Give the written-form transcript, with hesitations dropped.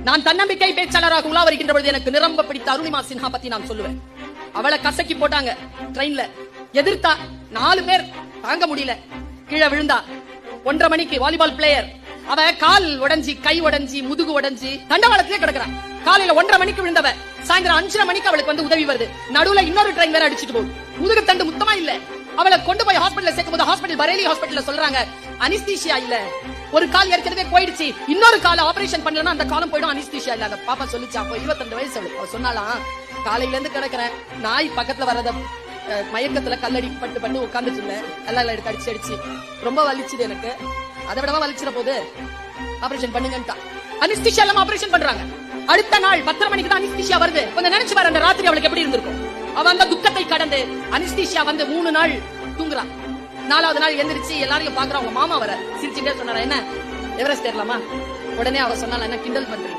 நான் தன்னம்பிக்கை பேச்சாளராக உலா வருகின்ற பொழுது எனக்கு நிரம்ப பிடித்த அருணிமா சின்ஹா பத்தி நான் சொல்லுவேன். அவளை கசக்கி போட்டாங்க ட்ரெயின்ல, எதிர்த்தா 4 பேர் தாங்க முடியல, கீழே விழுந்தா. 1:30 மணிக்கு வாலிபால் பிளேயர், அவ கால் உடைஞ்சி, கை உடைஞ்சி, முதுகு உடைஞ்சி தண்டவாளத்திலே கிடக்குறான். காலையில 1:30 மணிக்கு விழுந்தவ, சாயந்தரம் 5:30 மணிக்கு அவளுக்கு வந்து உதவி வருது. நடுவுல இன்னொரு ட்ரெயின் வேற அடிச்சிட்டு போகுது, முதுகு தண்டு முத்தமா இல்ல. அவளை கொண்டு போய் ஹாஸ்பிடல்ல சேர்க்கும் போது ஹாஸ்பிடல் பரேலி ஹாஸ்பிடல்ல சொல்றாங்க அனிஸ்தீசியா இல்ல, ஒரு கால் ஏற்கனவே போயிடுச்சு, இன்னொரு கால ஆபரேஷன் பண்ணலன்னா அந்த காலம் போயிடும், அனிஸ்தீசியா இல்ல. அந்த பாப்பா சொல்லிச்சு, அப்போ 22 வயசு அவளுக்கு. அவ சொன்னாலாம், காலையில இருந்து கிடக்குறேன், நாய் பக்கத்துல வரத மயக்கத்துல கல்லடி பட்டு பண்ணி உட்கார்ந்துட்டு இருந்தேன், எல்லாம் எடுத்து அடிச்சு அடிச்சு ரொம்ப வலிச்சுது எனக்கு, அதை விடவா வலிச்சிட போது, ஆபரேஷன் பண்ணுங்கன்ட்டா. அனிஸ்தீசியா இல்லாம ஆபரேஷன் பண்றாங்க. அடுத்த நாள் 10:30 மணிக்கு தான் அனிஸ்தீசியா வருது. கொஞ்சம் நினைச்சு பாரு, அந்த ராத்திரி அவளுக்கு எப்படி இருந்திருக்கும். அவ அந்த துக்கத்தை கடந்து அனிஸ்தீசியா வந்து 3 நாள் தூங்குறான். 4வது நாள் எந்திரிச்சு எல்லாரையும் பாக்குறான். அவங்க மாமா வர சிரிச்சுட்டே சொன்னாரா, என்ன எவரெஸ்ட் ஏறலாமா? உடனே அவ சொன்னால, என்ன கிண்டல் பண்றீங்க?